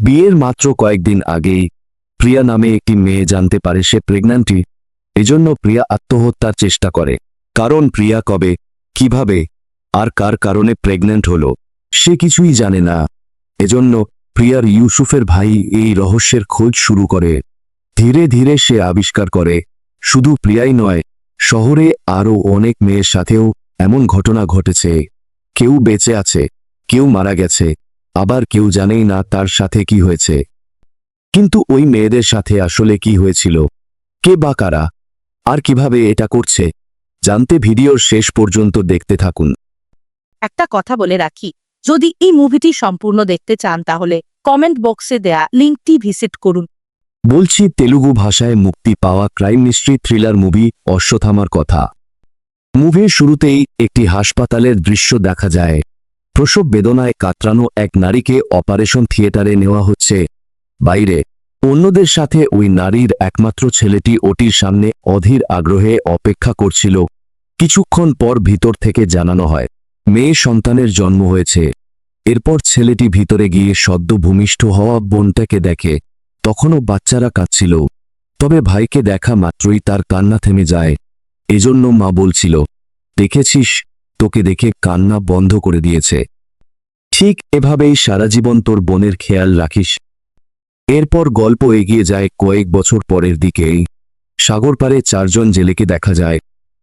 বিয়ের মাত্র কয়েকদিন আগেই প্রিয়া নামে একটি মেয়ে জানতে পারে সে প্রেগন্যান্ট। এজন্য প্রিয়া আত্মহত্যার চেষ্টা করে। কারণ প্রিয়া কবে, কিভাবে আর কার কারণে প্রেগন্যান্ট হলো সে কিছুই জানে না। এজন্য প্রিয়ার ইউসুফের ভাই এই রহস্যের খোঁজ শুরু করে। ধীরে ধীরে সে আবিষ্কার করে শুধু প্রিয়াই নয়, শহরে আরও অনেক মেয়ের সাথেও এমন ঘটনা ঘটেছে। কেউ বেঁচে আছে, কেউ মারা গেছে, আবার কেউ জানেই না তার সাথে কি হয়েছে। কিন্তু ওই মেয়েদের সাথে আসলে কি হয়েছিল, কে বা কারা, আর কিভাবে এটা করছে, জানতে ভিডিওর শেষ পর্যন্ত দেখতে থাকুন। একটা কথা বলে রাখি, যদি এই মুভিটি সম্পূর্ণ দেখতে চান তাহলে কমেন্ট বক্সে দেয়া লিঙ্কটি ভিজিট করুন। বলছি তেলুগু ভাষায় মুক্তি পাওয়া ক্রাইম মিস্ট্রি থ্রিলার মুভি অশ্বত্থামার কথা। মুভির শুরুতেই একটি হাসপাতালের দৃশ্য দেখা যায়। প্রসব বেদনায় কাতরানো এক নারীকে অপারেশন থিয়েটারে নেওয়া হচ্ছে। বাইরে অন্যদের সাথে ওই নারীর একমাত্র ছেলেটি ওটির সামনে অধীর আগ্রহে অপেক্ষা করছিল। কিছুক্ষণ পর ভিতর থেকে জানানো হয় মেয়ে সন্তানের জন্ম হয়েছে। এরপর ছেলেটি ভিতরে গিয়ে সদ্য ভূমিষ্ঠ হওয়া বোনটাকে দেখে। তখনও বাচ্চারা কাঁদছিল, তবে ভাইকে দেখা মাত্রই তার কান্না থেমে যায়। এজন্য মা বলছিল, দেখেছিস, তোকে দেখে কান্না বন্ধ করে দিয়েছে। ঠিক এভাবেই সারা জীবন তোর বোনের খেয়াল রাখিস। এরপর গল্প এগিয়ে যায় কয়েক বছর পরের দিকেই। সাগর পাড়ে চারজন জেলেকে দেখা যায়।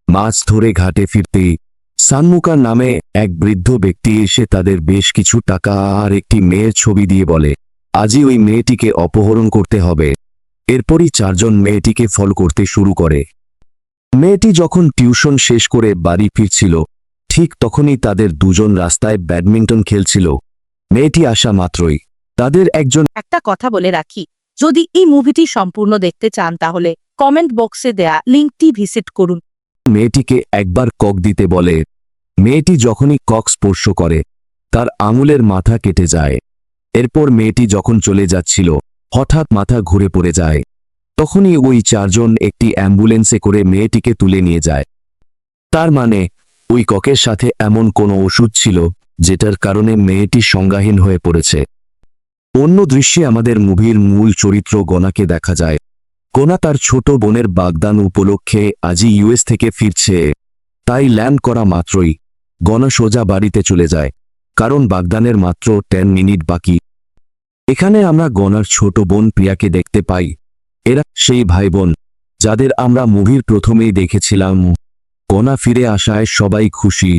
মাছ ধরে ঘাটে ফিরতেই সানমুকা নামে এক বৃদ্ধ ব্যক্তি এসে তাদের বেশ কিছু টাকা আর একটি মেয়ের ছবি দিয়ে বলে, আজই ওই মেয়েটিকে অপহরণ করতে হবে। এরপরই চারজন মেয়েটিকে ফলো করতে শুরু করে। মেয়েটি যখন টিউশন শেষ করে বাড়ি ফিরছিল, ঠিক তখনই তাদের দুজন রাস্তায় ব্যাডমিন্টন খেলছিল। মেয়েটি আসা মাত্রই তাদের একজন একটা কথা বলে রাখি, যদি এই মুভিটি সম্পূর্ণ দেখতে চান তাহলে কমেন্ট বক্সে দেয়া লিঙ্কটি ভিজিট করুন। মেয়েটিকে একবার কক দিতে বলে। মেয়েটি যখনই কক স্পর্শ করে তার আঙুলের মাথা কেটে যায়। এরপর মেয়েটি যখন চলে যাচ্ছিল হঠাৎ মাথা ঘুরে পড়ে যায়। তখনই ওই চারজন একটি অ্যাম্বুলেন্সে করে মেয়েটিকে তুলে নিয়ে যায়। তার মানে ওই ককের সাথে এমন কোনো ওষুধ ছিল যেটার কারণে মেয়েটি সংজ্ঞাহীন হয়ে পড়েছে। অন্য দৃশ্যে আমাদের মুভির মূল চরিত্র গনাকে দেখা যায়। গনা তার ছোট বোনের বাগদান উপলক্ষে আজই ইউএস থেকে ফিরছে। তাই ল্যান্ড করা মাত্রই গনা সোজা বাড়িতে চলে যায়, কারণ বাগদানের মাত্র 10 মিনিট বাকি। এখানে আমরা গনার ছোট বোন প্রিয়াকে দেখতে পাই। এরা সেই ভাই বোন যাদের আমরা মুভির প্রথমেই দেখেছিলাম। গনা ফিরে আসায় সবাই খুশি।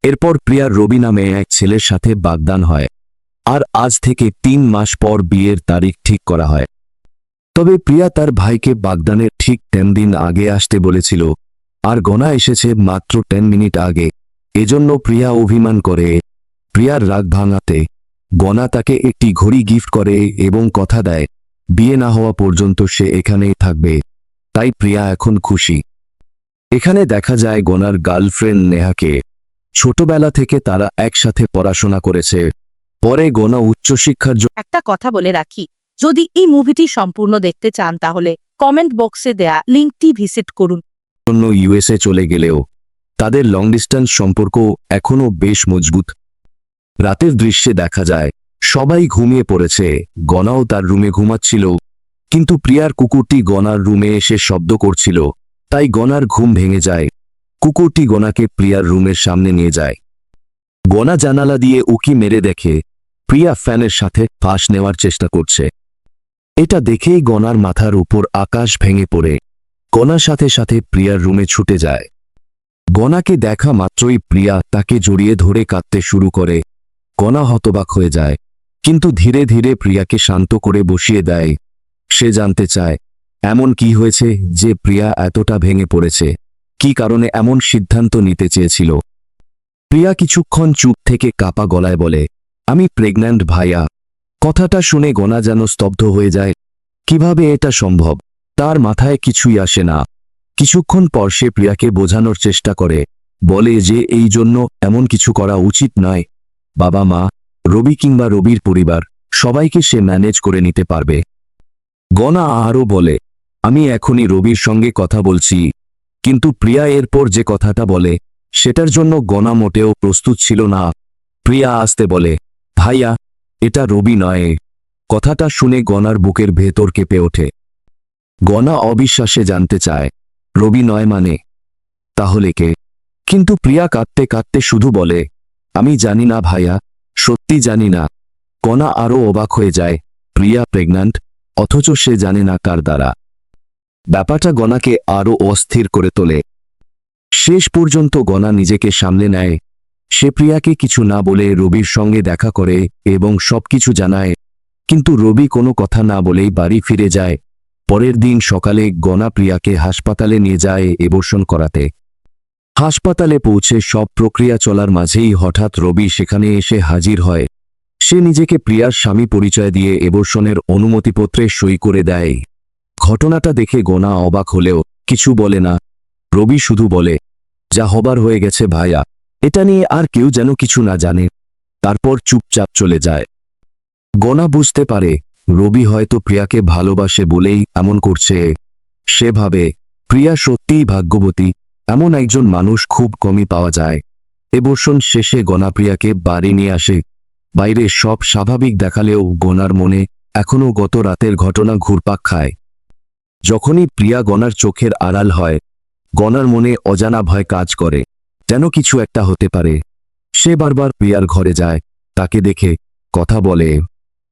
এরপর প্রিয়ার রবি নামে এক ছেলের সাথে বাগদান হয়, আর আজ থেকে 3 মাস পর বিয়ের তারিখ ঠিক করা হয়। তবে প্রিয়া তার ভাইকে বাগদানের ঠিক 10 দিন আগে আসতে বলেছিল, আর গনা এসেছে মাত্র 10 মিনিট আগে। এজন্য প্রিয়া অভিমান করে। প্রিয়ার রাগ ভাঙাতে গনা তাকে একটি ঘড়ি গিফট করে এবং কথা দেয় বিয়ে না হওয়া পর্যন্ত সে এখানেই থাকবে। তাই প্রিয়া এখন খুশি। এখানে দেখা যায় গনার গার্লফ্রেন্ড নেহাকে। ছোটবেলা থেকে তারা একসাথে পড়াশোনা করেছে। পরে গনা উচ্চশিক্ষার একটা কথা বলে রাখি, যদি এই মুভিটি সম্পূর্ণ দেখতে চান তাহলে কমেন্ট বক্সে দেয়া লিঙ্কটি ভিজিট করুন। জন্য ইউএসএ চলে গেলেও তাদের লং ডিস্টেন্স সম্পর্ক এখনও বেশ মজবুত। রাতের দৃশ্যে দেখা যায় সবাই ঘুমিয়ে পড়েছে, গনাও তার রুমে ঘুমাচ্ছিল। কিন্তু প্রিয়ার কুকুরটি গনার রুমে এসে শব্দ করছিল, তাই গনার ঘুম ভেঙে যায়। কুকুরটি গনাকে প্রিয়ার রুমের সামনে নিয়ে যায়। গনা জানালা দিয়ে উকি মেরে দেখে প্রিয়া ফ্যানের সাথে ফাঁস নেওয়ার চেষ্টা করছে। এটা দেখেই গনার মাথার উপর আকাশ ভেঙে পড়ে। গনার সাথে সাথে প্রিয়ার রুমে ছুটে যায়। গনাকে দেখা মাত্রই প্রিয়া তাকে জড়িয়ে ধরে কাঁদতে শুরু করে। গনা হতবাক হয়ে যায়, কিন্তু ধীরে ধীরে প্রিয়াকে শান্ত করে বসিয়ে দেয়। সে জানতে চায় এমন কি হয়েছে যে প্রিয়া এতটা ভেঙে পড়েছে, কি কারণে এমন সিদ্ধান্ত নিতে চেয়েছিল। প্রিয়া কিছুক্ষণ চুপ থেকে কাপা গলায় বলে, আমি প্রেগন্যান্ট ভাইয়া। কথাটা শুনে গনা যেন স্তব্ধ হয়ে যায়। কিভাবে এটা সম্ভব তার মাথায় কিছুই আসে না। কিছুক্ষণ পর সে প্রিয়াকে বোঝানোর চেষ্টা করে, বলে যে এই জন্য এমন কিছু করা উচিত নয়। বাবা মা, রবি কিংবা রবির পরিবার সবাইকে সে ম্যানেজ করে নিতে পারবে। গনা আরও বলে, আমি এখনই রবির সঙ্গে কথা বলছি। কিন্তু প্রিয়া এরপর যে কথাটা বলে সেটার জন্য গনা মোটেও প্রস্তুত ছিল না। প্রিয়া আসতে বলে, ভাইয়া, এটা রবি নয়, কথাটা শুনে গনার বুকের ভেতর কেঁপে ওঠে। গনা অবিশ্বাসে জানতে চায়, রবি নয় মানে? তাহলে কে? কিন্তু প্রিয়া কাঁদতে কাঁদতে শুধু বলে, আমি জানি না ভাইয়া, সত্যি জানি না। গনা আরও অবাক হয়ে যায়, প্রিয়া প্রেগন্যান্ট, অথচ সে জানে না কার দ্বারা। ব্যাপারটা গনাকে আরও অস্থির করে তোলে। শেষ পর্যন্ত গনা নিজেকে সামলে নেয়। সে প্রিয়াকে কিছু না বলে রবির সঙ্গে দেখা করে এবং সবকিছু জানায়, কিন্তু রবি কোনো কথা না বলেই বাড়ি ফিরে যায়। পরের দিন সকালে গনা প্রিয়াকে হাসপাতালে নিয়ে যায় এবর্ষণ করাতে। হাসপাতালে পৌঁছে সব প্রক্রিয়া চলার মাঝেই হঠাৎ রবি সেখানে এসে হাজির হয়। সে নিজেকে প্রিয়ার স্বামী পরিচয় দিয়ে এবর্ষণের অনুমতিপত্রে সই করে দেয়। ঘটনাটা দেখে গনা অবাক হলেও কিছু বলে না। রবি শুধু বলে, যা হবার হয়ে গেছে ভাইয়া, এটা নিয়ে আর কেউ যেন কিছু না জানে। তারপর চুপচাপ চলে যায়। গনা বুঝতে পারে রবি হয়তো প্রিয়াকে ভালোবাসে বলেই এমন করছে। সে ভাবে, প্রিয়া সত্যিই ভাগ্যবতী, এমন একজন মানুষ খুব কমই পাওয়া যায়। এবর্ষণ শেষে গনা প্রিয়াকে বাড়ি নিয়ে আসে। বাইরে সব স্বাভাবিক দেখালেও গনার মনে এখনও গত রাতের ঘটনা ঘুরপাক খায়। যখনই প্রিয়া গনার চোখের আড়াল হয়, গনার মনে অজানা ভয় কাজ করে, যেন কিছু একটা হতে পারে। সে বারবার প্রিয়ার ঘরে যায়, তাকে দেখে, কথা বলে।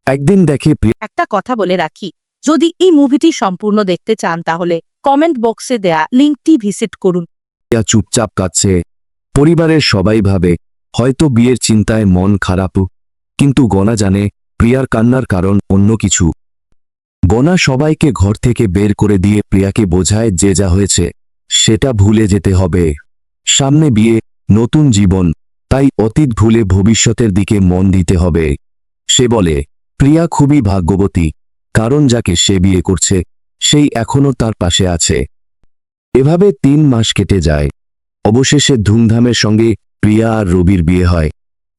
একদিন দেখে একটা কথা বলে রাখি, যদি এই মুভিটি সম্পূর্ণ দেখতে চান তাহলে কমেন্ট বক্সে দেয়া লিঙ্কটি ভিজিট করুন। প্রিয়া চুপচাপ কাঁদছে। পরিবারের সবাই ভাবে হয়তো বিয়ের চিন্তায় মন খারাপ, কিন্তু গনা জানে প্রিয়ার কান্নার কারণ অন্য কিছু। গনা সবাইকে ঘর থেকে বের করে দিয়ে প্রিয়াকে বোঝায় যে যা হয়েছে সেটা ভুলে যেতে হবে। সামনে বিয়ে, নতুন জীবন, তাই অতীত ভুলে ভবিষ্যতের দিকে মন দিতে হবে। সে বলে, প্রিয়া খুবই ভাগ্যবতী, কারণ যাকে সে বিয়ে করছে সেই এখনও তার পাশে আছে। এভাবে 3 মাস কেটে যায়। অবশেষে ধুমধামের সঙ্গে প্রিয়া আর রবির বিয়ে হয়।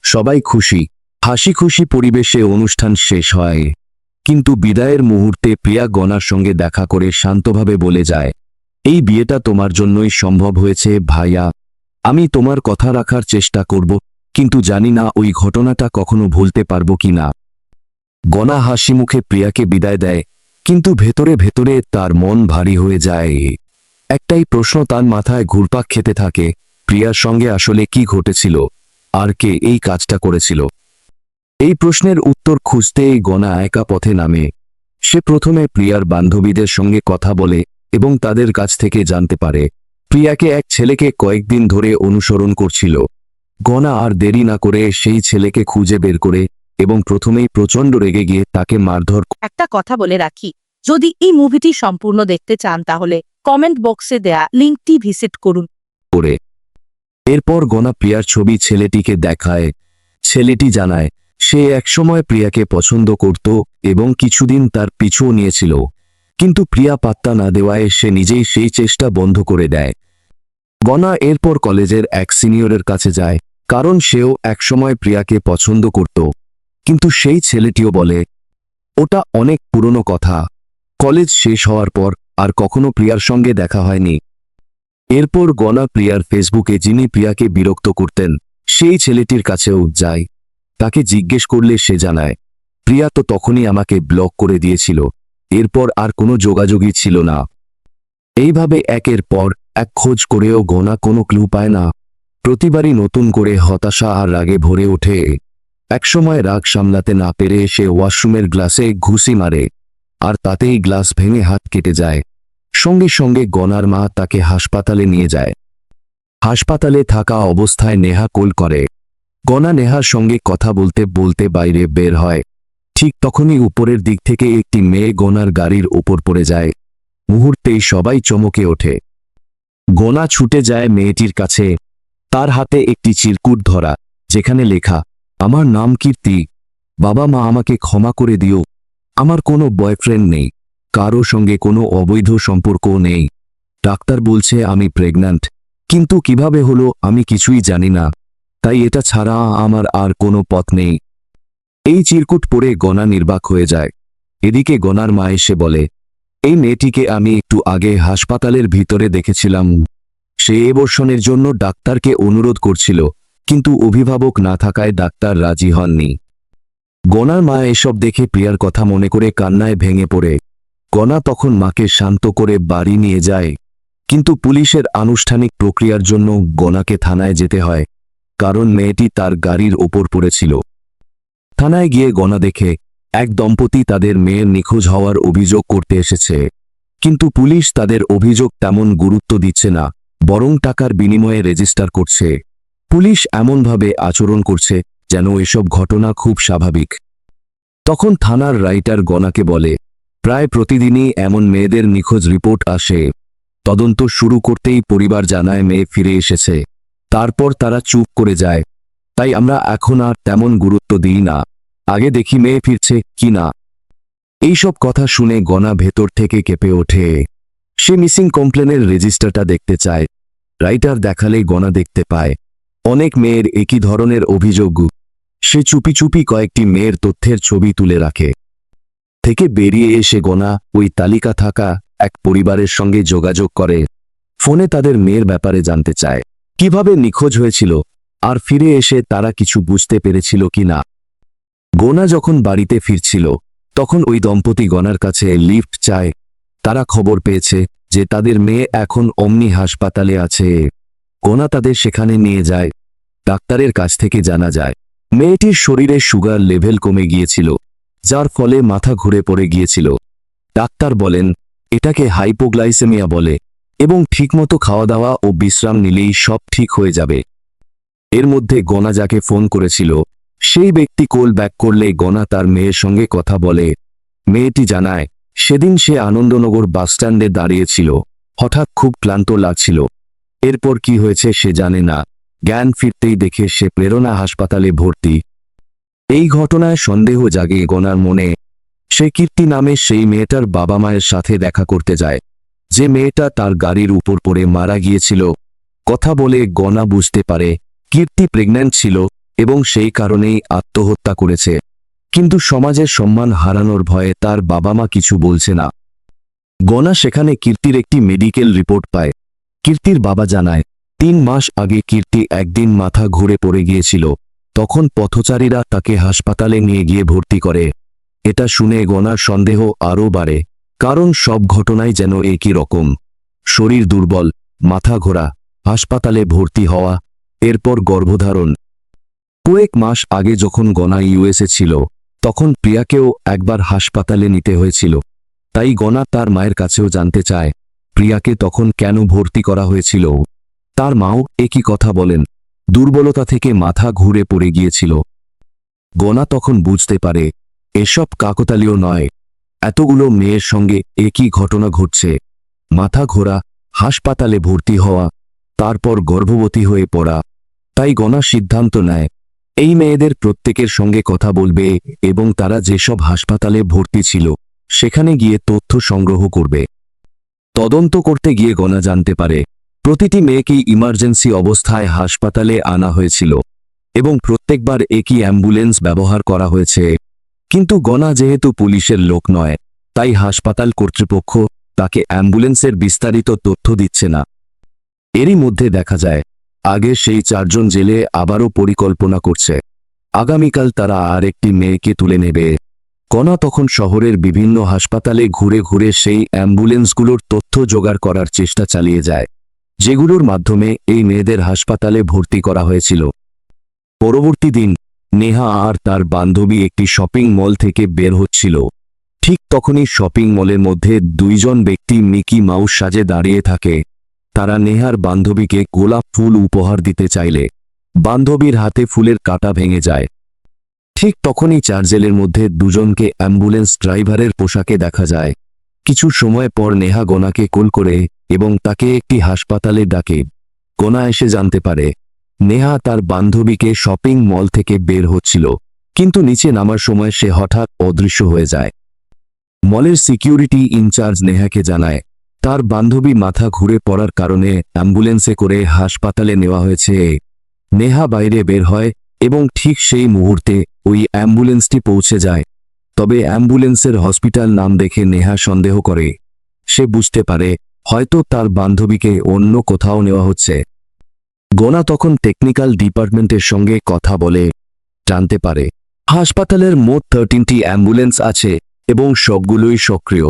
সবাই খুশি, হাসি খুশি পরিবেশে অনুষ্ঠান শেষ হয়। কিন্তু বিদায়ের মুহূর্তে প্রিয়া গনার সঙ্গে দেখা করে শান্তভাবে বলে যায়, এই বিয়েটা তোমার জন্যই সম্ভব হয়েছে ভাইয়া। আমি তোমার কথা রাখার চেষ্টা করব, কিন্তু জানি না ওই ঘটনাটা কখনো ভুলতে পারবো কিনা। গনা হাসি মুখে প্রিয়াকে বিদায় দেয়, কিন্তু ভেতরে ভেতরে তার মন ভারী হয়ে যায়। একটাই প্রশ্ন তার মাথায় ঘুরপাক খেতে থাকে, প্রিয়ার সঙ্গে আসলে কি ঘটেছিল, আর কে এই কাজটা করেছিল। এই প্রশ্নের উত্তর খুঁজতেই গনা একা পথে নামে। সে প্রথমে প্রিয়ার বান্ধবীদের সঙ্গে কথা বলে এবং তাদের কাছ থেকে জানতে পারে প্রিয়াকে এক ছেলেকে কয়েকদিন ধরে অনুসরণ করছিল। গনা আর দেরি না করে সেই ছেলেকে খুঁজে বের করে এবং প্রথমেই প্রচণ্ড রেগে গিয়ে তাকে মারধর একটা কথা বলে রাখি, যদি এই মুভিটি সম্পূর্ণ দেখতে চান তাহলে কমেন্ট বক্সে দেয়া লিঙ্কটি ভিজিট করুন। করে। এরপর গনা প্রিয়ার ছবি ছেলেটিকে দেখায়। ছেলেটি জানায় সে একসময় প্রিয়াকে পছন্দ করত এবং কিছুদিন তার পিছুও নিয়েছিল, কিন্তু প্রিয়া পাত্তা না দেওয়ায় সে নিজেই সেই চেষ্টা বন্ধ করে দেয়। গনা এরপর কলেজের এক সিনিয়রের কাছে যায়, কারণ সেও একসময় প্রিয়াকে পছন্দ করত, কিন্তু সেই ছেলেটিও বলে ওটা অনেক পুরনো কথা। কলেজ শেষ হওয়ার পর আর কখনো প্রিয়ার সঙ্গে দেখা হয়নি। এরপর গনা প্রিয়ার ফেসবুকে যিনি প্রিয়াকে বিরক্ত করতেন সেই ছেলেটির কাছেও যায়। তাকে জিজ্ঞেস করলে সে জানায়, প্রিয়া তো তখনই আমাকে ব্লক করে দিয়েছিল, এরপর আর কোনো যোগাযোগই ছিল না। এইভাবে একের পর এক খোঁজ করেও গনা কোনো ক্লু পায় না। প্রতিবারই নতুন করে হতাশা আর রাগে ভরে ওঠে। একসময় রাগ সামলাতে না পেরে সে ওয়াশরুমের গ্লাসে ঘুষি মারে, আর তাতেই গ্লাস ভেঙে হাত কেটে যায়। সঙ্গে সঙ্গে গনার মা তাকে হাসপাতালে নিয়ে যায়। হাসপাতালে থাকা অবস্থায় নেহা কল করে। গনা নেহার সঙ্গে কথা বলতে বলতে বাইরে বের হয়। ঠিক তখনই উপরের দিক থেকে একটি মেয়ে গনার গাড়ির ওপর পড়ে যায়। মুহূর্তেই সবাই চমকে ওঠে। গনা ছুটে যায় মেয়েটির কাছে। তার হাতে একটি চিরকুট ধরা, যেখানে লেখা, আমার নাম কীর্তি, বাবা মা আমাকে ক্ষমা করে দিও, আমার কোনো বয়ফ্রেন্ড নেই, কারো সঙ্গে কোনো অবৈধ সম্পর্কও নেই। ডাক্তার বলছে আমি প্রেগন্যান্ট, কিন্তু কিভাবে হলো আমি কিছুই জানি না, তাই এটা ছাড়া আমার আর কোনো পথ নেই। এই চিরকুট পড়ে গনা নির্বাক হয়ে যায়। এদিকে গনার মা এসে বলে, এই মেয়েটিকে আমি একটু আগে হাসপাতালের ভিতরে দেখেছিলাম। সে এবর্ষণের জন্য ডাক্তারকে অনুরোধ করছিল, কিন্তু অভিভাবক না থাকায় ডাক্তার রাজি হননি। গনার মা এসব দেখে প্রিয়ার কথা মনে করে কান্নায় ভেঙে পড়ে। গনা তখন মাকে শান্ত করে বাড়ি নিয়ে যায়। কিন্তু পুলিশের আনুষ্ঠানিক প্রক্রিয়ার জন্য গনাকে থানায় যেতে হয়, কারণ মেয়েটি তার গাড়ির ওপর পড়েছিল। থানায় গিয়ে গনা দেখে এক দম্পতি তাদের মেয়ের নিখোঁজ হওয়ার অভিযোগ করতে এসেছে। কিন্তু পুলিশ তাদের অভিযোগ তেমন গুরুত্ব দিচ্ছে না, বরং টাকার বিনিময়ে রেজিস্টার করছে। পুলিশ এমনভাবে আচরণ করছে যেন এসব ঘটনা খুব স্বাভাবিক। তখন থানার রাইটার গনাকে বলে, প্রায় প্রতিদিনই এমন মেয়েদের নিখোঁজ রিপোর্ট আসে। তদন্ত শুরু করতেই পরিবার জানায় মেয়ে ফিরে এসেছে। তারপর তারা চুপ করে যায়। তাই আমরা এখন আর তেমন গুরুত্ব দিই না, আগে দেখি মেয়ে ফিরছে কি না। এইসব কথা শুনে গনা ভেতর থেকে কেঁপে ওঠে। সে মিসিং কমপ্লেনের রেজিস্টারটা দেখতে চায়। রাইটার দেখালেই গনা দেখতে পায় অনেক মেয়ের একই ধরনের অভিযোগ। সে চুপি চুপি কয়েকটি মেয়ের তথ্যের ছবি তুলে রাখে। থেকে বেরিয়ে এসে গনা ওই তালিকা থাকা এক পরিবারের সঙ্গে যোগাযোগ করে। ফোনে তাদের মেয়ের ব্যাপারে জানতে চায়, কিভাবে নিখোঁজ হয়েছিল আর ফিরে এসে তারা কিছু বুঝতে পেরেছিল কি না। গনা যখন বাড়িতে ফিরছিল তখন ওই দম্পতি গনার কাছে লিফট চায়। তারা খবর পেয়েছে যে তাদের মেয়ে এখন অমনি হাসপাতালে আছে। গনা তাদের সেখানে নিয়ে যায়। ডাক্তারের কাছ থেকে জানা যায় মেয়েটির শরীরে সুগার লেভেল কমে গিয়েছিল, যার ফলে মাথা ঘুরে পড়ে গিয়েছিল। ডাক্তার বলেন এটাকে হাইপোগ্লাইসেমিয়া বলে এবং ঠিকমতো খাওয়া দাওয়া ও বিশ্রাম নিলেই সব ঠিক হয়ে যাবে। এর মধ্যে গনা যাকে ফোন করেছিল সেই ব্যক্তি কল ব্যাক করলে গনা তার মেয়ের সঙ্গে কথা বলে। মেয়েটি জানায় সেদিন সে আনন্দনগর বাসস্ট্যান্ডে দাঁড়িয়েছিল, হঠাৎ খুব ক্লান্ত লাগছিল। এরপর কি হয়েছে সে জানে না। জ্ঞান ফিরতেই দেখে সে প্রেরণা হাসপাতালে ভর্তি। এই ঘটনায় সন্দেহ জাগে গনার মনে। সে কীর্তি নামে সেই মেয়েটার বাবা মায়ের সাথে দেখা করতে যায়, যে মেয়েটা তার গাড়ির উপর পড়ে মারা গিয়েছিল। কথা বলে গনা বুঝতে পারে কীর্তি প্রেগন্যান্ট ছিল এবং সেই কারণেই আত্মহত্যা করেছে। কিন্তু সমাজের সম্মান হারানোর ভয়ে তার বাবা মা কিছু বলছে না। গনা সেখানে কীর্তির একটি মেডিকেল রিপোর্ট পায়। কীর্তির বাবা জানায় 3 মাস আগে কীর্তি একদিন মাথা ঘুরে পড়ে গিয়েছিল। তখন পথচারীরা তাকে হাসপাতালে নিয়ে গিয়ে ভর্তি করে। এটা শুনে গনার সন্দেহ আরও বাড়ে, কারণ সব ঘটনাই যেন একই রকম। শরীর দুর্বল, মাথা ঘোরা, হাসপাতালে ভর্তি হওয়া, এরপর গর্ভধারণ। কয়েক মাস আগে যখন গনা ইউএসএ ছিল তখন প্রিয়াকেও একবার হাসপাতালে নিতে হয়েছিল। তাই গনা তার মায়ের কাছেও জানতে চায় প্রিয়াকে তখন কেন ভর্তি করা হয়েছিল। তার মাও একই কথা বলেন, দুর্বলতা থেকে মাথা ঘুরে পড়ে গিয়েছিল। গনা তখন বুঝতে পারে এসব কাকতালীয় নয়, এতগুলো মেয়ের সঙ্গে একই ঘটনা ঘটছে। মাথা ঘোরা, হাসপাতালে ভর্তি হওয়া, তারপর গর্ভবতী হয়ে পড়া। তাই গনা সিদ্ধান্ত নেয় এই মেয়েদের প্রত্যেকের সঙ্গে কথা বলবে এবং তারা যেসব হাসপাতালে ভর্তি ছিল সেখানে গিয়ে তথ্য সংগ্রহ করবে। তদন্ত করতে গিয়ে গনা জানতে পারে প্রতিটি মেয়েকেই ইমার্জেন্সি অবস্থায় হাসপাতালে আনা হয়েছিল এবং প্রত্যেকবার একই অ্যাম্বুলেন্স ব্যবহার করা হয়েছে। কিন্তু গনা যেহেতু পুলিশের লোক নয়, তাই হাসপাতাল কর্তৃপক্ষ তাকে অ্যাম্বুলেন্সের বিস্তারিত তথ্য দিচ্ছে না। এরই মধ্যে দেখা যায় আগে সেই 4 জন জেলে আবারও পরিকল্পনা করছে। আগামীকাল তারা আর একটি মেয়েকে তুলে নেবে। গনা তখন শহরের বিভিন্ন হাসপাতালে ঘুরে ঘুরে সেই অ্যাম্বুলেন্সগুলোর তথ্য জোগাড় করার চেষ্টা চালিয়ে যায়, যেগুলোর মাধ্যমে এই মেয়েদের হাসপাতালে ভর্তি করা হয়েছিল। পরবর্তী দিন নেহা আর তার বান্ধবী একটি শপিং মল থেকে বের হচ্ছিল। ঠিক তখনই শপিং মলের মধ্যে 2 জন ব্যক্তি মিকি মাউস সাজে দাঁড়িয়ে থাকে। তারা নেহার বান্ধবীকে গোলাপ ফুল উপহার দিতে চাইলে বান্ধবীর হাতে ফুলের কাঁটা ভেঙে যায়। ঠিক তখনই 4 জেলের মধ্যে 2 জনকে অ্যাম্বুলেন্স ড্রাইভারের পোশাকে দেখা যায়। কিছু সময় পর নেহা গনাকে কল করে এবং তাকে একটি হাসপাতালে ডাকে। গনা এসে জানতে পারে নেহা তার বান্ধবীকে শপিং মল থেকে বের হচ্ছিল, কিন্তু নিচে নামার সময় সে হঠাৎ অদৃশ্য হয়ে যায়। মলের সিকিউরিটি ইনচার্জ নেহাকে জানায় তার বান্ধবী মাথা ঘুরে পড়ার কারণে অ্যাম্বুলেন্সে করে হাসপাতালে নেওয়া হয়েছে। নেহা বাইরে বের হয় এবং ঠিক সেই মুহূর্তে ওই অ্যাম্বুলেন্সটি পৌঁছে যায়। তবে অ্যাম্বুলেন্সের হসপিটাল নাম দেখে নেহা সন্দেহ করে। সে বুঝতে পারে হয়তো তার বান্ধবীকে অন্য কোথাও নেওয়া হচ্ছে। গনা তখন টেকনিক্যাল ডিপার্টমেন্টের সঙ্গে কথা বলে জানতে পারে হাসপাতালের মোট 13টি অ্যাম্বুলেন্স আছে এবং সবগুলোই সক্রিয়।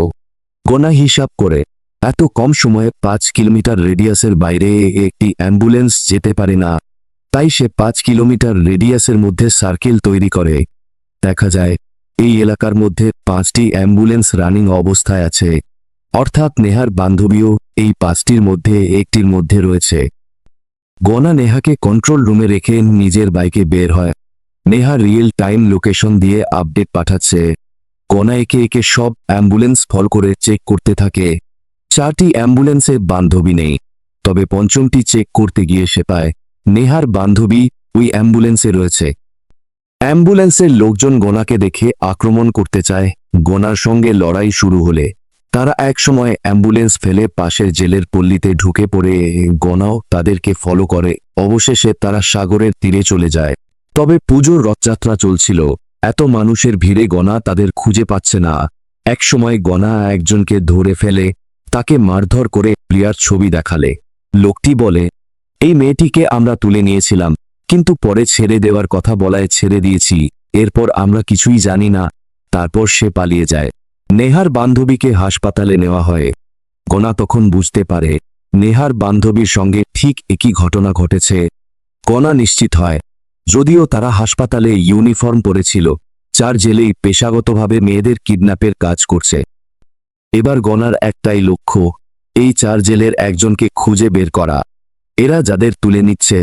গনা হিসাব করে এত কম সময়ে 5 কিলোমিটার রেডিয়াসের বাইরে একটি অ্যাম্বুলেন্স যেতে পারে না, তাই সে 5 কিলোমিটার রেডিয়াসের মধ্যে সার্কেল তৈরি করে। দেখা যায় এই এলাকার মধ্যে 5টি অ্যাম্বুলেন্স রানিং অবস্থায় আছে, অর্থাৎ নেহার বান্ধবীও এই 5টির মধ্যে একটির মধ্যে রয়েছে। গনা নেহাকে কন্ট্রোল রুমে রেখে নিজের বাইকে বের হয়। নেহা রিয়েল টাইম লোকেশন দিয়ে আপডেট পাঠাচ্ছে। গনা একে একে সব অ্যাম্বুলেন্স ফল করে চেক করতে থাকে। 4টি অ্যাম্বুলেন্সে বান্ধবী নেই, তবে 5মটি চেক করতে গিয়ে সে পায় নেহার বান্ধবী ওই অ্যাম্বুলেন্সে রয়েছে। অ্যাম্বুলেন্সের লোকজন গনাকে দেখে আক্রমণ করতে চায়। গনার সঙ্গে লড়াই শুরু হলে তারা একসময় অ্যাম্বুলেন্স ফেলে পাশের জেলের পল্লীতে ঢুকে পড়ে। গনাও তাদেরকে ফলো করে। অবশেষে তারা সাগরের তীরে চলে যায়। তবে পুজোর রথযাত্রা চলছিল, এত মানুষের ভিড়ে গনা তাদের খুঁজে পাচ্ছে না। একসময় গনা একজনকে ধরে ফেলে, তাকে মারধর করে প্রিয়ার ছবি দেখালে। লোকটি বলে, এই মেয়েটিকে আমরা তুলে নিয়েছিলাম, কিন্তু পরে ছেড়ে দেওয়ার কথা বলায় ছেড়ে দিয়েছি। এরপর আমরা কিছুই জানি না। তারপর সে পালিয়ে যায়। নেহার বান্ধবীকে হাসপাতালে নেওয়া হয়। গনা তখন বুঝতে পারে নেহার বান্ধবীর সঙ্গে ঠিক একই ঘটনা ঘটেছে। গনা নিশ্চিত হয়, যদিও তারা হাসপাতালে ইউনিফর্ম পরেছিল, 4 জেলেই পেশাগতভাবে মেয়েদের কিডন্যাপের কাজ করছে। এবার গনার একটাই লক্ষ্য, এই 4 জেলের একজনকে খুঁজে বের করা। এরা যাদের তুলে নিচ্ছে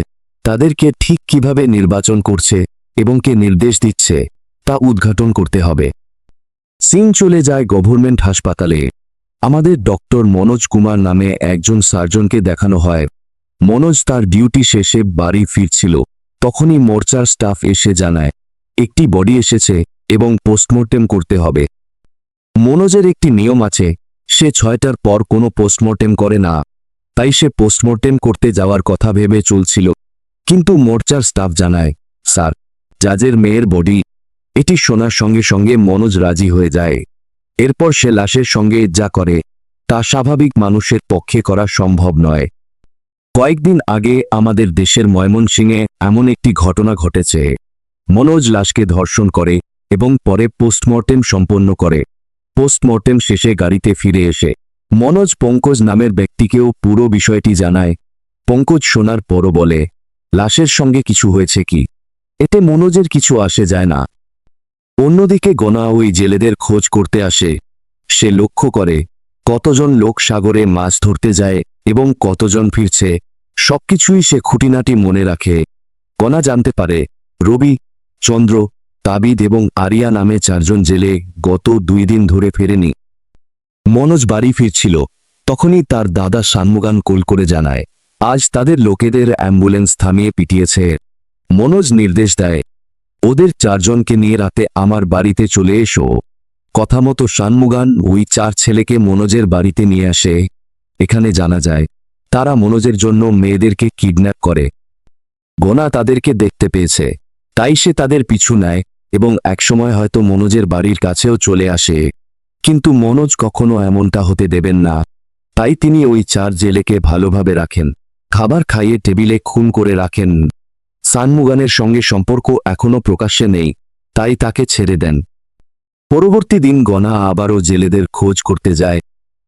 তাদেরকে ঠিক কিভাবে নির্বাচন করছে এবং কে নির্দেশ দিচ্ছে তা উদ্ঘাটন করতে হবে। সিন চলে যায় গভর্নমেন্ট হাসপাতালে। আমাদের ডক্টর মনোজ কুমার নামে একজন সার্জনকে দেখানো হয়। মনোজ তার ডিউটি শেষে বাড়ি ফিরছিল, তখনই মোর্চার স্টাফ এসে জানায় একটি বডি এসেছে এবং পোস্টমর্টেম করতে হবে। মনোজের একটি নিয়ম আছে, সে 6টার পর কোনো পোস্টমর্টেম করে না, তাই সে পোস্টমর্টেম করতে যাওয়ার কথা ভেবে চলছিল। কিন্তু মোর্চার স্টাফ জানায়, স্যার, জাজের মেয়ের বডি। এটি শোনার সঙ্গে সঙ্গে মনোজ রাজি হয়ে যায়। এরপর সে লাশের সঙ্গে যা করে তা স্বাভাবিক মানুষের পক্ষে করা সম্ভব নয়। কয়েকদিন আগে আমাদের দেশের ময়মনসিংহে এমন একটি ঘটনা ঘটেছে। মনোজ লাশকে ধর্ষণ করে এবং পরে পোস্টমর্টেম সম্পন্ন করে। পোস্টমর্টেম শেষে গাড়িতে ফিরে এসে মনোজ পঙ্কজ নামের ব্যক্তিকেও পুরো বিষয়টি জানায়। পঙ্কজ শোনার পরও বলে, লাশের সঙ্গে কিছু হয়েছে কি, এতে মনোজের কিছু আসে যায় না। অন্যদিকে গনা ওই জেলেদের খোঁজ করতে আসে। সে লক্ষ্য করে কতজন লোক সাগরে মাছ ধরতে যায় এবং কতজন ফিরছে। সবকিছুই সে খুঁটিনাটি মনে রাখে। গনা জানতে পারে রবি, চন্দ্র, তাবিদ এবং আরিয়া নামে 4 জন জেলে গত 2 দিন ধরে ফেরেনি। মনোজ বাড়ি ফিরছিল, তখনই তার দাদা শানমুগান কল করে জানায় আজ তাদের লোকেদের অ্যাম্বুলেন্স থামিয়ে পিটিয়েছে। মনোজ নির্দেশ দেয়, ওদের 4 জনকে নিয়ে রাতে আমার বাড়িতে চলে এসো। কথা মতো শানমুগান ওই 4 ছেলেকে মনোজের বাড়িতে নিয়ে আসে। এখানে জানা যায় তারা মনোজের জন্য মেয়েদেরকে কিডন্যাপ করে। গনা তাদেরকে দেখতে পেয়েছে, তাই সে তাদের পিছু নেয় এবং একসময় হয়তো মনোজের বাড়ির কাছেও চলে আসে। কিন্তু মনোজ কখনো এমনটা হতে দেবেন না, তাই তিনি ওই 4 জেলেকে ভালোভাবে রাখেন, খাবার খাইয়ে টেবিলে খুন করে রাখেন। শানমুগানের সঙ্গে সম্পর্ক এখনো প্রকাশ্যে নেই, তাই তাকে ছেড়ে দেন। পরবর্তী দিন গনা আবারও জেলেদের খোঁজ করতে যায়।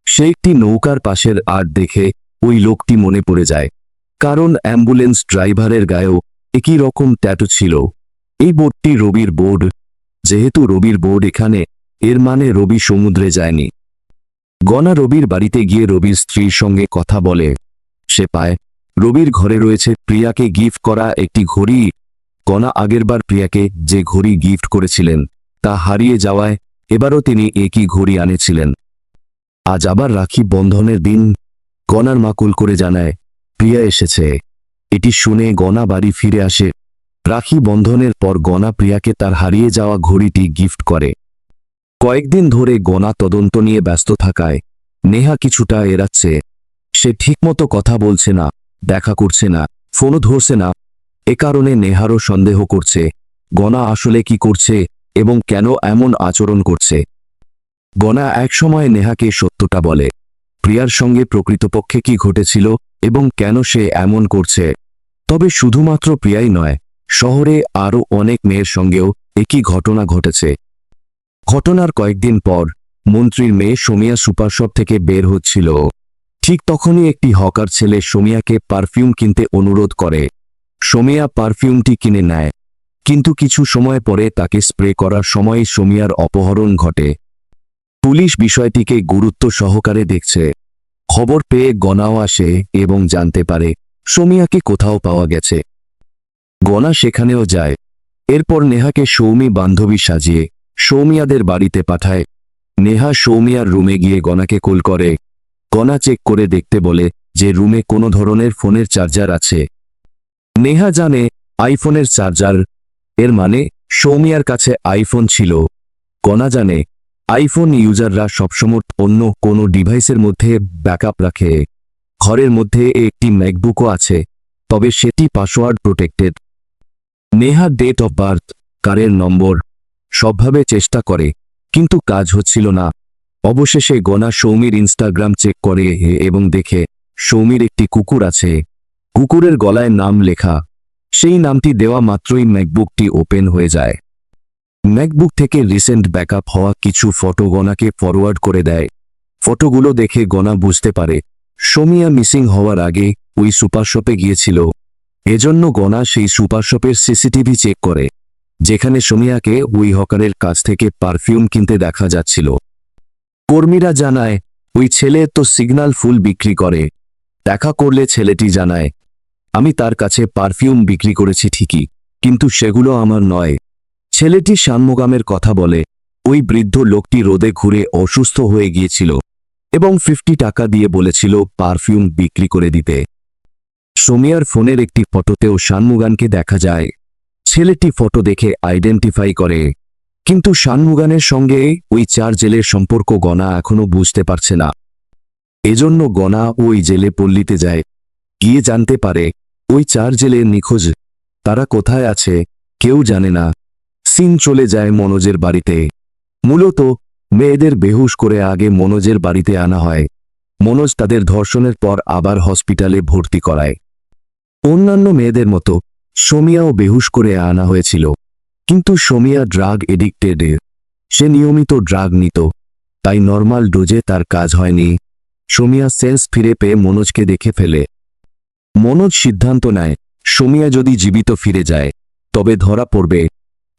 সে একটি নৌকার পাশের আর্ট দেখে ওই লোকটি মনে পড়ে যায়, কারণ অ্যাম্বুলেন্স ড্রাইভারের গায়েও একই রকম ট্যাটু ছিল। এই বোর্ডটি রবির বোর্ড। যেহেতু রবির বোর্ড এখানে, এর মানে রবি সমুদ্রে যায়নি। গনা রবির বাড়িতে গিয়ে রবির স্ত্রীর সঙ্গে কথা বলে। সে পায় রবির ঘরে রয়েছে প্রিয়াকে গিফট করা একটি ঘড়ি। গনা আগেরবার প্রিয়াকে যে ঘড়ি গিফট করেছিলেন তা হারিয়ে যাওয়ায় এবারও তিনি একই ঘড়ি আনেছিলেন। আজ আবার রাখি বন্ধনের দিন। গনার মা কল করে জানায় প্রিয়া এসেছে। এটি শুনে গনা বাড়ি ফিরে আসে। রাখি বন্ধনের পর গনা প্রিয়াকে তার হারিয়ে যাওয়া ঘড়িটি গিফট করে। কয়েকদিন ধরে গনা তদন্ত নিয়ে ব্যস্ত থাকায় নেহা কিছুটা এড়াচ্ছে। সে ঠিকমতো কথা বলছে না, দেখা করছে না, ফোনও ধরছে না। এ কারণে নেহারও সন্দেহ করছে গনা আসলে কি করছে এবং কেন এমন আচরণ করছে। গনা একসময় নেহাকে সত্যটা বলে, প্রিয়ার সঙ্গে প্রকৃতপক্ষে কি ঘটেছিল এবং কেন সে এমন করছে। তবে শুধুমাত্র প্রিয়াই নয়, শহরে আরও অনেক মেয়ের সঙ্গেও একই ঘটনা ঘটেছে। ঘটনার কয়েকদিন পর মন্ত্রীর মেয়ে সোমিয়া সুপারশপ থেকে বের হচ্ছিল। ঠিক তখনই একটি হকার ছেলে সোমিয়াকে পারফিউম কিনতে অনুরোধ করে। সোমিয়া পারফিউমটি কিনে নেয়, কিন্তু কিছু সময় পরে তাকে স্প্রে করার সময় সোমিয়ার অপহরণ ঘটে। পুলিশ বিষয়টিকে গুরুত্ব সহকারে দেখছে। খবর পেয়ে গনাও আসে এবং জানতে পারে সোমিয়াকে কোথাও পাওয়া গেছে। গনা সেখানেও যায়। এরপর নেহাকে সৌমি বান্ধবী সাজিয়ে সৌমিয়াদের বাড়িতে পাঠায়। নেহা সৌমিয়ার রুমে গিয়ে গনাকে কল করে। গনা চেক করে দেখতে বলে যে রুমে কোনো ধরনের ফোনের চার্জার আছে। নেহা জানে আইফোনের চার্জার, এর মানে সৌমিয়ার কাছে আইফোন ছিল। গনা জানে আইফোন ইউজাররা সবসময় অন্য কোনো ডিভাইসের মধ্যে ব্যাকআপ রাখে। ঘরের মধ্যে একটি ম্যাকবুকও আছে, তবে সেটি password protected. Neha date of birth, কারের নম্বর সবভাবে চেষ্টা করে, কিন্তু কাজ হচ্ছিল না। অবশেষে গনা সৌমির ইনস্টাগ্রাম চেক করে এবং দেখে সৌমির একটি কুকুর আছে। কুকুরের গলায় নাম লেখা। সেই নামটি দেওয়া মাত্রই ম্যাকবুকটি ওপেন হয়ে যায়। ম্যাকবুক থেকে রিসেন্ট ব্যাকআপ হওয়া কিছু ফটো গনাকে ফরওয়ার্ড করে দেয়। ফটোগুলো দেখে গনা বুঝতে পারে সোমিয়া মিসিং হওয়ার আগে ওই সুপারশপে গিয়েছিল। এজন্য গনা সেই সুপারশপের সিসিটিভি চেক করে, যেখানে সোমিয়াকে ওই হকারের কাছ থেকে পারফিউম কিনতে দেখা যাচ্ছিল। কর্মীরা জানায় ওই ছেলে তো সিগন্যাল ফুল বিক্রি করে। দেখা করলে ছেলেটি জানায়, আমি তার কাছে পারফিউম বিক্রি করেছি ঠিকই, কিন্তু সেগুলো আমার নয়। ছেলেটি শানমুগামের কথা বলে ওই বৃদ্ধ লোকটি রোদে ঘুরে অসুস্থ হয়ে গিয়েছিল এবং 50 টাকা দিয়ে বলেছিল পারফিউম বিক্রি করে দিতে। সোমিয়ার ফোনের একটি ফটোতেও শানমুগানকে দেখা যায়। ছেলেটি ফটো দেখে আইডেন্টিফাই করে, কিন্তু শানমুগানের সঙ্গে ওই 4 জেলের সম্পর্ক গনা এখনো বুঝতে পারছে না। এজন্য গনা ওই জেলে পল্লীতে যায়। গিয়ে জানতে পারে ওই 4 জেলের নিখোঁজ। তারা কোথায় আছে কেউ জানে না। সিন চলে যায় মনোজের বাড়িতে। মূলত মেয়েদের বেহুশ করে আগে মনোজের বাড়িতে আনা হয়। মনোজ তাদের ধর্ষণের পর আবার হসপিটালে ভর্তি করায়। অন্যান্য মেয়েদের মতো সোমিয়াও বেহুশ করে আনা হয়েছিল, কিন্তু সোমিয়া ড্রাগ এডিক্টেড। সে নিয়মিত ড্রাগ নিত, তাই নর্মাল ডোজে তার কাজ হয়নি। সোমিয়া সেন্স ফিরে পেয়ে মনোজকে দেখে ফেলে। মনোজ সিদ্ধান্ত নেয় সোমিয়া যদি জীবিত ফিরে যায় তবে ধরা পড়বে।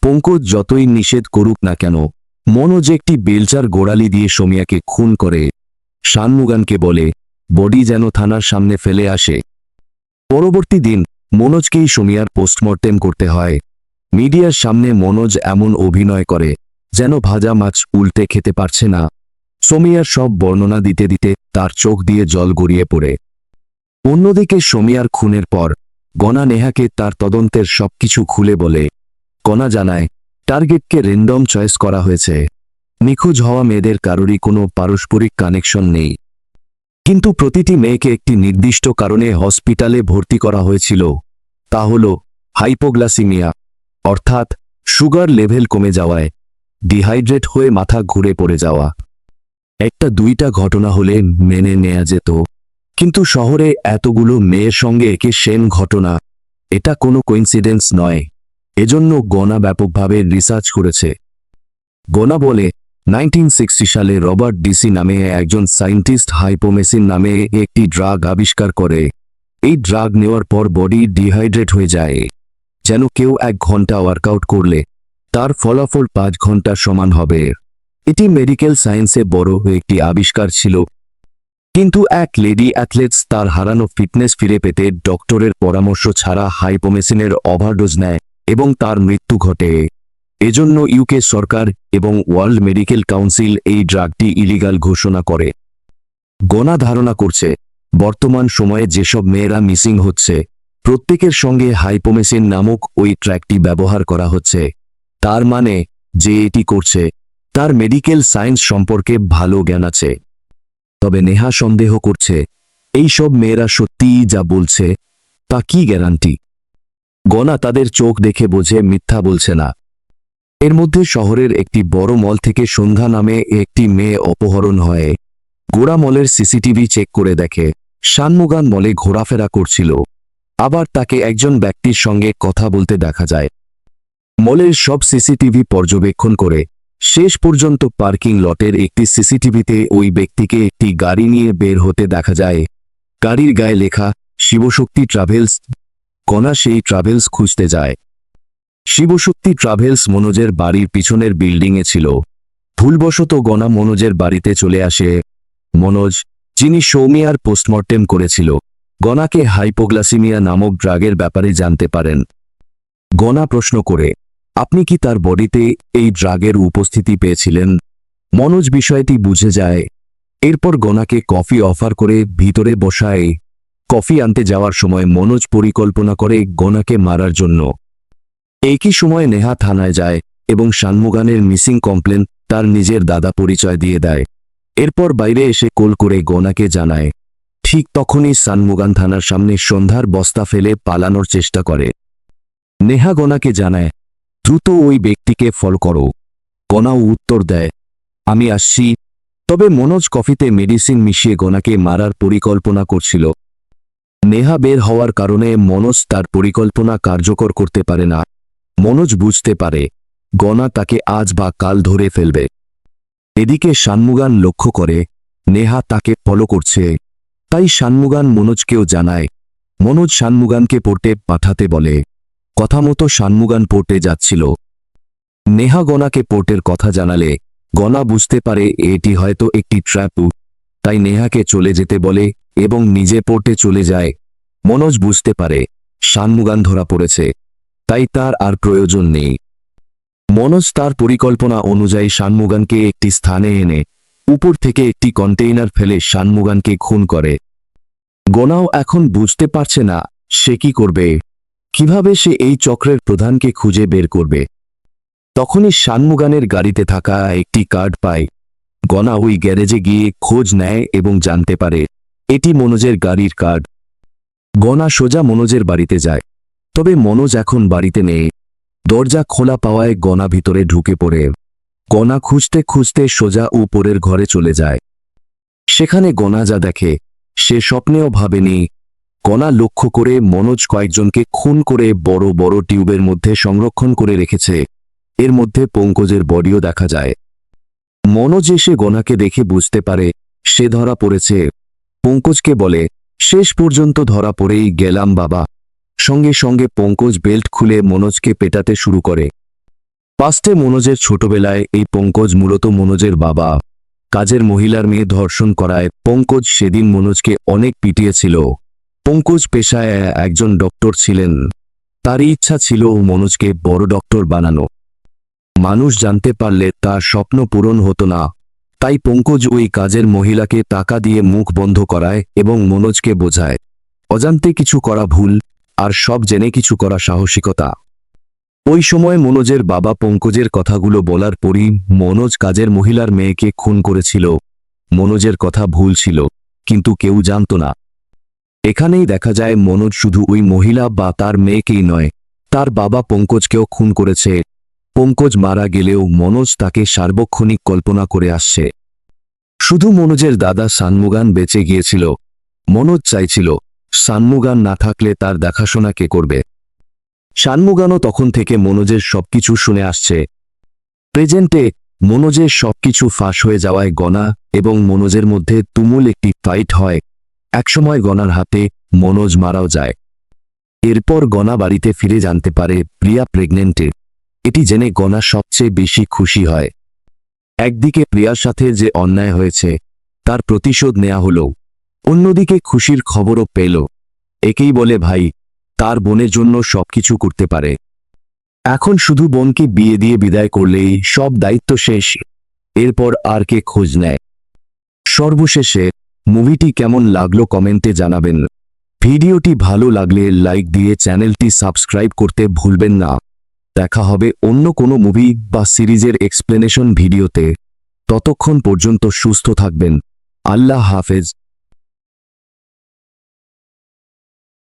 পঙ্কজ যতই নিষেধ করুক না কেন, মনোজ একটি বেলচার গোড়ালি দিয়ে সোমিয়াকে খুন করে। শানমুগানকে বলে বডি যেন থানার সামনে ফেলে আসে। পরবর্তী দিন মনোজকেই সোমিয়ার পোস্টমর্টেম করতে হয়। মিডিয়ার সামনে মনোজ এমন অভিনয় করে যেন ভাজা মাছ উল্টে খেতে পারছে না। সোমিয়ার সব বর্ণনা দিতে দিতে তার চোখ দিয়ে জল গড়িয়ে পড়ে। অন্যদিকে সোমিয়ার খুনের পর গনা নেহাকে তার তদন্তের সবকিছু খুলে বলে। গনা জানায় টার্গেটকে র্যান্ডম চয়েস করা হয়েছে। নিখোঁজ হওয়া মেয়েদের কারোরই কোনো পারস্পরিক কানেকশন নেই, কিন্তু প্রতিটি মেয়েকে একটি নির্দিষ্ট কারণে হসপিটালে ভর্তি করা হয়েছিল। তা হল হাইপোগ্লাসিমিয়া, অর্থাৎ সুগার লেভেল কমে যাওয়ায় ডিহাইড্রেট হয়ে মাথা ঘুরে পড়ে যাওয়া। একটা দুইটা ঘটনা হলে মেনে নেয়া যেত, কিন্তু শহরে এতগুলো মেয়ের সঙ্গে একে সেম ঘটনা, এটা কোনো কোইন্সিডেন্স নয়। এজন্য গনা ব্যাপকভাবে রিসার্চ করেছে। গনা বলে 1960 সালে রবার্ট ডিসি নামে একজন সায়েন্টিস্ট হাইপোমেসিন নামে একটি ড্রাগ আবিষ্কার করে। এই ড্রাগ নেওয়ার পর বডি ডিহাইড্রেট হয়ে যায়, যেন কেউ 1 ঘন্টা ওয়ার্কআউট করলে তার ফলাফল 5 ঘন্টা সমান হবে। এটি মেডিকেল সায়েন্সে বড় একটি আবিষ্কার ছিল, কিন্তু এক লেডি অ্যাথলেটস তার হারানো ফিটনেস ফিরে পেতে ডক্টরের পরামর্শ ছাড়া হাইপোমেসিনের ওভারডোজ নেয় এবং তার মৃত্যু ঘটে। এজন্য ইউকে সরকার এবং ওয়ার্ল্ড মেডিকেল কাউন্সিল এই ড্রাগটি ইলিগাল ঘোষণা করে। গনা ধারণা করছে বর্তমান সময়ে যেসব মেয়েরা মিসিং হচ্ছে প্রত্যেকের সঙ্গে হাইপোমেসিন নামক ওই ট্র্যাকটি ব্যবহার করা হচ্ছে। তার মানে যে এটি করছে তার মেডিকেল সায়েন্স সম্পর্কে ভালো জ্ঞান আছে। তবে নেহা সন্দেহ করছে এই সব মেয়েরা সত্যিই যা বলছে তা কি গ্যারান্টি। গনা তাদের চোখ দেখে বোঝে মিথ্যা বলছে না। এর মধ্যে শহরের একটি বড় মল থেকে সন্ধ্যা নামে একটি মেয়ে অপহরণ হয়। গোড়া মলের সিসিটিভি চেক করে দেখে শানমুগান মলে ঘোরাফেরা করছিল। আবার তাকে একজন ব্যক্তির সঙ্গে কথা বলতে দেখা যায়। মলের সব সিসিটিভি পর্যবেক্ষণ করে শেষ পর্যন্ত পার্কিং লটের একটি সিসিটিভিতে ওই ব্যক্তিকে একটি গাড়ি নিয়ে বের হতে দেখা যায়। গাড়ির গায়ে লেখা শিবশক্তি ট্রাভেলস। কণা সেই ট্রাভেলস খুঁজতে যায়। শিবশক্তি ট্রাভেলস মনোজের বাড়ির পিছনের বিল্ডিংয়ে ছিল। ভুলবশত গণা মনোজের বাড়িতে চলে আসে। মনোজ, যিনি সৌমিয়ার পোস্টমর্টেম করেছিল, গণাকে হাইপোগ্লাসিমিয়া নামক ড্রাগের ব্যাপারে জানতে পারেন। গণা প্রশ্ন করে, আপনি কি তার বডিতে এই ড্রাগের উপস্থিতি পেয়েছিলেন? মনোজ বিষয়টি বুঝে যায়। এরপর গণাকে কফি অফার করে ভিতরে বসায়। কফি আনতে যাওয়ার সময় মনোজ পরিকল্পনা করে গণাকে মারার জন্য। একই সময় নেহা থানায় যায় এবং শানমুগানের মিসিং কমপ্লেন তার নিজের দাদা পরিচয় দিয়ে দেয়। এরপর বাইরে এসে কল করে গণাকে জানায়। ঠিক তখনই শানমুগান থানার সামনে সন্ধ্যার বস্তা ফেলে পালানোর চেষ্টা করে। নেহা গণাকে জানায়, দ্রুত ওই ব্যক্তিকে ফলো করো। গণাও উত্তর দেয়, আমি আসছি। তবে মনোজ কফিতে মেডিসিন মিশিয়ে গণাকে মারার পরিকল্পনা করছিল। নেহা বের হওয়ার কারণে মনোজ তার পরিকল্পনা কার্যকর করতে পারে না। মনোজ বুঝতে পারে গণা তাকে আজ বা কাল ধরে ফেলবে। এদিকে শানমুগান লক্ষ্য করে নেহা তাকে ফলো করছে। তাই শানমুগান মনোজকেও জানায়। মনোজ শানমুগানকে পোর্টে পাঠাতে বলে। কথা মতো শানমুগান পোর্টে যাচ্ছিল। নেহা গণাকে পোর্টের কথা জানালে গণা বুঝতে পারে এটি হয়তো একটি ট্র্যাপ। তাই নেহাকে চলে যেতে বলে এবং নিজে পোর্টে চলে যায়। মনোজ বুঝতে পারে শানমুগান ধরা পড়েছে, তাই তার আর প্রয়োজন নেই। মনোজ তার পরিকল্পনা অনুযায়ী শানমুগানকে একটি স্থানে এনে উপর থেকে একটি কন্টেইনার ফেলে শানমুগানকে খুন করে। গণাও এখন বুঝতে পারছে না সে কি করবে, কিভাবে সে এই চক্রের প্রধানকে খুঁজে বের করবে। তখনই শানমুগানের গাড়িতে থাকা একটি কার্ড পায়। গণা ওই গ্যারেজে গিয়ে খোঁজ নেয় এবং জানতে পারে এটি মনোজের গাড়ির কার্ড। গণা সোজা মনোজের বাড়িতে যায়। তবে মনোজ এখন বাড়িতে নেই। দরজা খোলা পাওয়ায় গণা ভিতরে ঢুকে পড়ে। গণা খুঁজতে খুঁজতে সোজা উপরের ঘরে চলে যায়। সেখানে গণা যা দেখে সে স্বপ্নেও ভাবেনি। গণা লক্ষ্য করে মনোজ কয়েকজনকে খুন করে বড় বড় টিউবের মধ্যে সংরক্ষণ করে রেখেছে। এর মধ্যে পঙ্কজের বডিও দেখা যায়। মনোজ এসে গণাকে দেখে বুঝতে পারে সে ধরা পড়েছে। পঙ্কজকে বলে, শেষ পর্যন্ত ধরা পড়েই গেলাম বাবা। সঙ্গে সঙ্গে পঙ্কজ বেল্ট খুলে মনোজকে পেটাতে শুরু করে। পাস্টে মনোজের ছোটবেলায় এই পঙ্কজ মূলত মনোজের বাবা। কাজের মহিলার মেয়ে ধর্ষণ করায় পঙ্কজ সেদিন মনোজকে অনেক পিটিয়েছিল। পঙ্কজ পেশায় একজন ডক্টর ছিলেন। তার ইচ্ছা ছিল মনোজকে বড় ডক্টর বানানো। মানুষ জানতে পারলে তার স্বপ্ন পূরণ হতো না। তাই পঙ্কজ ওই কাজের মহিলাকে টাকা দিয়ে মুখ বন্ধ করায় এবং মনোজকে বোঝায় অজান্তে কিছু করা ভুল, আর সব জেনে কিছু করা সাহসিকতা। ওই সময় মনোজের বাবা পঙ্কজের কথাগুলো বলার পরই মনোজ কাজের মহিলার মেয়েকে খুন করেছিল। মনোজের কথা ভুল ছিল, কিন্তু কেউ জানত না। এখানেই দেখা যায় মনোজ শুধু ওই মহিলা বা তার মেয়েকেই নয়, তার বাবা পঙ্কজকেও খুন করেছে। পঙ্কজ মারা গেলেও মনোজ তাকে সার্বক্ষণিক কল্পনা করে আসছে। শুধু মনোজের দাদা শানমুগান বেঁচে গিয়েছিল। মনোজ চাইছিল শানমুগান না থাকলে তার দেখাশোনা কে করবে। শানমুগানও তখন থেকে মনোজের সবকিছু শুনে আসছে। প্রেজেন্টে মনোজের সবকিছু ফাঁস হয়ে যাওয়ায় গণা এবং মনোজের মধ্যে তুমুল একটি ফাইট হয়। একসময় গণার হাতে মনোজ মারাও যায়। এরপর গণা বাড়িতে ফিরে জানতে পারে প্রিয়া প্রেগনেন্টে। এটি জেনে গণা সবচেয়ে বেশি খুশি হয়। একদিকে প্রিয়ার সাথে যে অন্যায় হয়েছে তার প্রতিশোধ নেওয়া হলো, অন্যদিকে খুশির খবরও পেল। একেই বলে ভাই, তার বোনের জন্য সবকিছু করতে পারে। এখন শুধু বোনকে বিয়ে দিয়ে বিদায় করলেই সব দায়িত্ব শেষ। এরপর আর কে খোঁজ নেয়। সর্বশেষে মুভিটি কেমন লাগলো কমেন্টে জানাবেন। ভিডিওটি ভালো লাগলে লাইক দিয়ে চ্যানেলটি সাবস্ক্রাইব করতে ভুলবেন না। দেখা হবে অন্য কোনো মুভি বা সিরিজের এক্সপ্লেনেশন ভিডিওতে। ততক্ষণ পর্যন্ত সুস্থ থাকবেন। আল্লাহ হাফেজ।